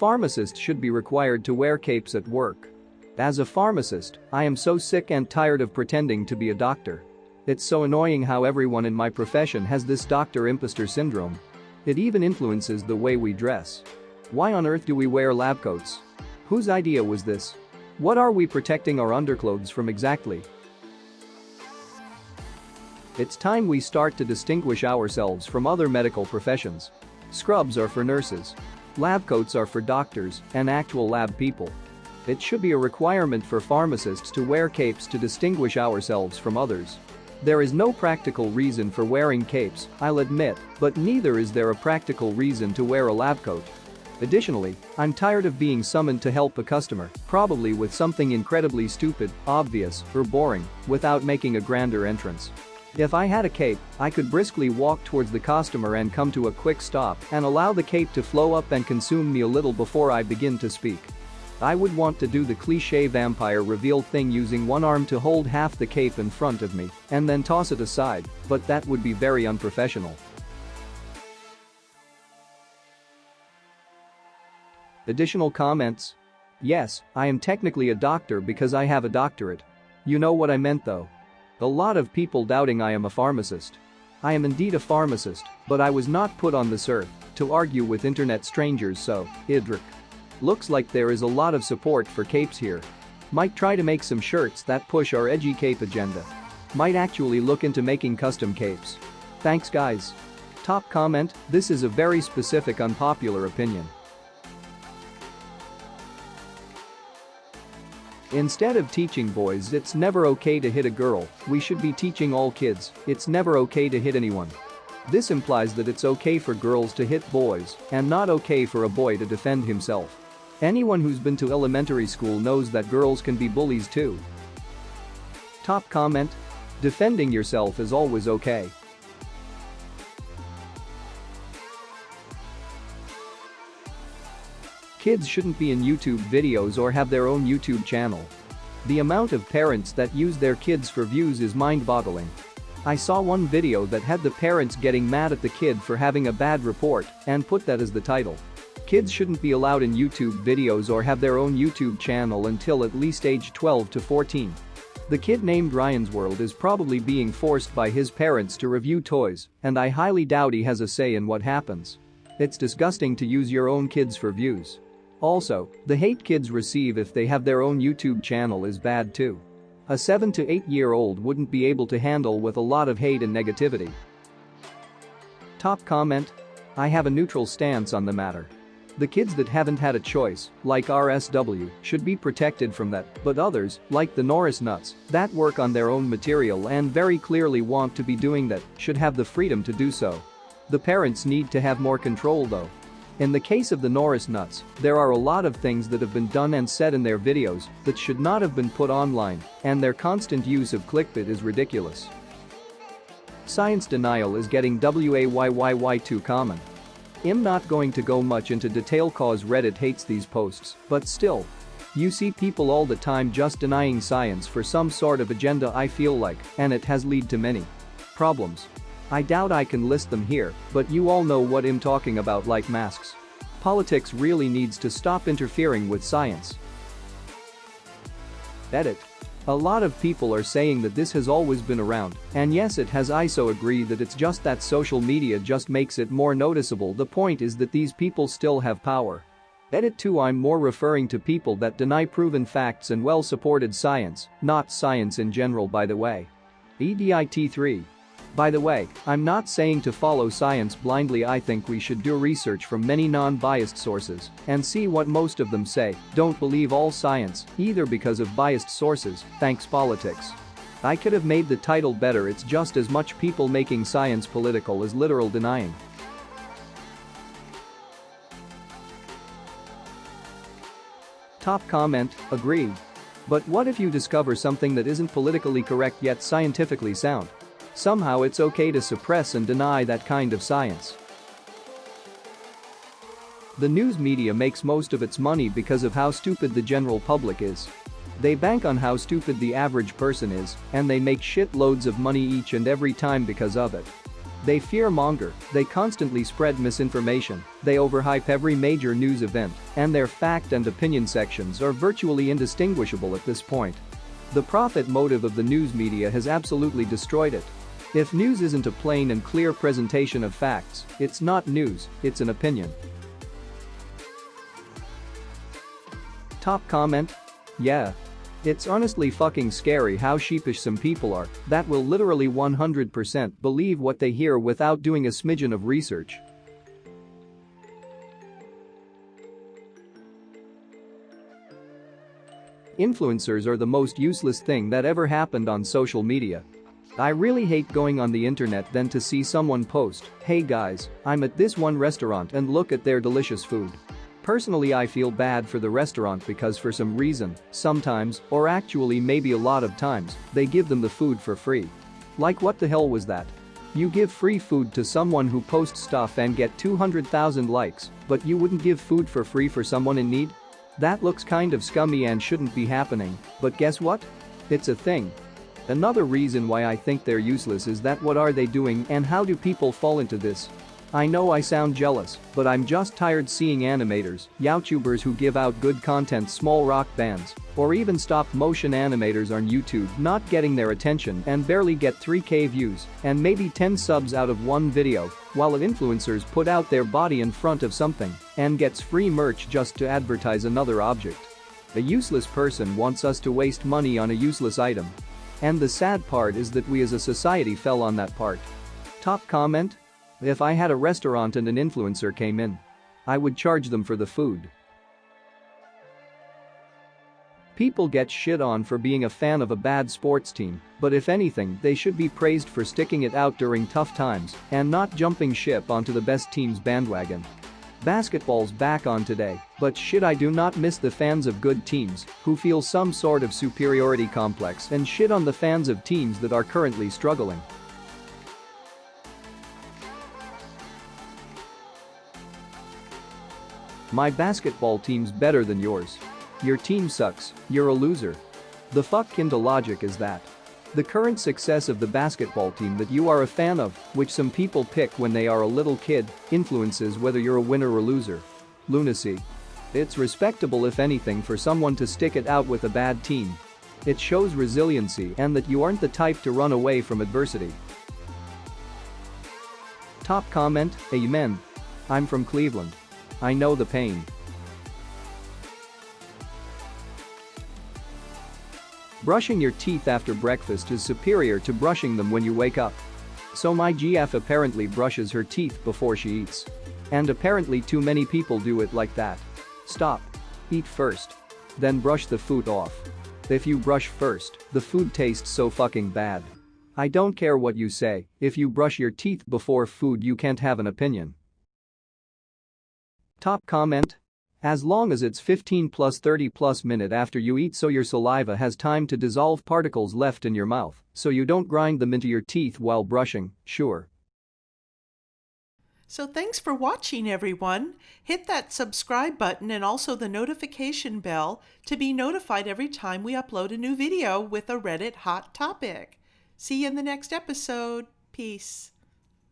pharmacist should be required to wear capes at work. As a pharmacist, I am so sick and tired of pretending to be a doctor. It's so annoying how everyone in my profession has this doctor imposter syndrome. It even influences the way we dress. Why on earth do we wear lab coats? Whose idea was this? What are we protecting our underclothes from exactly? It's time we start to distinguish ourselves from other medical professions. Scrubs are for nurses. Lab coats are for doctors and actual lab people. It should be a requirement for pharmacists to wear capes to distinguish ourselves from others. There is no practical reason for wearing capes, I'll admit, but neither is there a practical reason to wear a lab coat. Additionally, I'm tired of being summoned to help a customer, probably with something incredibly stupid, obvious, or boring, without making a grander entrance. If I had a cape, I could briskly walk towards the customer and come to a quick stop and allow the cape to flow up and consume me a little before I begin to speak. I would want to do the cliché vampire reveal thing using one arm to hold half the cape in front of me and then toss it aside, but that would be very unprofessional. Additional comments? Yes, I am technically a doctor because I have a doctorate. You know what I meant though. A lot of people doubting I am a pharmacist. I am indeed a pharmacist, but I was not put on this earth to argue with internet strangers, so, Idrik. Looks like there is a lot of support for capes here. Might try to make some shirts that push our edgy cape agenda. Might actually look into making custom capes. Thanks guys. Top comment, this is a very specific unpopular opinion. Instead of teaching boys it's never okay to hit a girl, we should be teaching all kids, it's never okay to hit anyone. This implies that it's okay for girls to hit boys and not okay for a boy to defend himself. Anyone who's been to elementary school knows that girls can be bullies too. Top comment, defending yourself is always okay. Kids shouldn't be in YouTube videos or have their own YouTube channel. The amount of parents that use their kids for views is mind-boggling. I saw one video that had the parents getting mad at the kid for having a bad report and put that as the title. Kids shouldn't be allowed in YouTube videos or have their own YouTube channel until at least age 12 to 14. The kid named Ryan's World is probably being forced by his parents to review toys, and I highly doubt he has a say in what happens. It's disgusting to use your own kids for views. Also, the hate kids receive if they have their own YouTube channel is bad too. A 7 to 8-year-old wouldn't be able to handle with a lot of hate and negativity. Top comment, I have a neutral stance on the matter. The kids that haven't had a choice, like RSW, should be protected from that, but others, like the Norris nuts, that work on their own material and very clearly want to be doing that, should have the freedom to do so. The parents need to have more control though. In the case of the Norris nuts, there are a lot of things that have been done and said in their videos that should not have been put online, and their constant use of clickbait is ridiculous. Science denial is getting WAYYY too common. I'm not going to go much into detail cause Reddit hates these posts, but still. You see people all the time just denying science for some sort of agenda I feel like, and it has led to many problems. I doubt I can list them here, but you all know what I'm talking about, like masks. Politics really needs to stop interfering with science. Edit. A lot of people are saying that this has always been around, and yes it has. I so agree that it's just that social media just makes it more noticeable. The point is that these people still have power. Edit 2. I'm more referring to people that deny proven facts and well-supported science, not science in general by the way. EDIT 3. By the way, I'm not saying to follow science blindly. I think we should do research from many non-biased sources and see what most of them say. Don't believe all science, either because of biased sources, thanks politics. I could have made the title better. It's just as much people making science political as literal denying. Top comment, agreed. But what if you discover something that isn't politically correct yet scientifically sound? Somehow it's okay to suppress and deny that kind of science. The news media makes most of its money because of how stupid the general public is. They bank on how stupid the average person is, and they make shitloads of money each and every time because of it. They fear-monger, they constantly spread misinformation, they overhype every major news event, and their fact and opinion sections are virtually indistinguishable at this point. The profit motive of the news media has absolutely destroyed it. If news isn't a plain and clear presentation of facts, it's not news, it's an opinion. Top comment? Yeah. It's honestly fucking scary how sheepish some people are that will literally 100% believe what they hear without doing a smidgen of research. Influencers are the most useless thing that ever happened on social media. I really hate going on the internet then to see someone post, "Hey guys, I'm at this one restaurant and look at their delicious food." Personally, I feel bad for the restaurant because for some reason, sometimes, or actually maybe a lot of times, they give them the food for free. Like what the hell was that? You give free food to someone who posts stuff and get 200,000 likes, but you wouldn't give food for free for someone in need? That looks kind of scummy and shouldn't be happening, but guess what? It's a thing. Another reason why I think they're useless is that what are they doing and how do people fall into this? I know I sound jealous, but I'm just tired seeing animators, YouTubers who give out good content, small rock bands, or even stop-motion animators on YouTube not getting their attention and barely get 3K views and maybe 10 subs out of one video, while influencers put out their body in front of something and gets free merch just to advertise another object. A useless person wants us to waste money on a useless item. And the sad part is that we as a society fell on that part. Top comment? If I had a restaurant and an influencer came in, I would charge them for the food. People get shit on for being a fan of a bad sports team, but if anything, they should be praised for sticking it out during tough times and not jumping ship onto the best team's bandwagon. Basketball's back on today, but shit, I do not miss the fans of good teams who feel some sort of superiority complex and shit on the fans of teams that are currently struggling. My basketball team's better than yours. Your team sucks, you're a loser. The fuck kind of logic is that? The current success of the basketball team that you are a fan of, which some people pick when they are a little kid, influences whether you're a winner or loser. Lunacy. It's respectable if anything for someone to stick it out with a bad team. It shows resiliency and that you aren't the type to run away from adversity. Top comment, amen. I'm from Cleveland. I know the pain. Brushing your teeth after breakfast is superior to brushing them when you wake up. So my GF apparently brushes her teeth before she eats. And apparently too many people do it like that. Stop. Eat first. Then brush the food off. If you brush first, the food tastes so fucking bad. I don't care what you say, if you brush your teeth before food you can't have an opinion. Top comment? As long as it's 15 plus 30 plus minute after you eat so your saliva has time to dissolve particles left in your mouth, so you don't grind them into your teeth while brushing, sure. So thanks for watching, everyone. Hit that subscribe button and also the notification bell to be notified every time we upload a new video with a Reddit hot topic. See you in the next episode. Peace.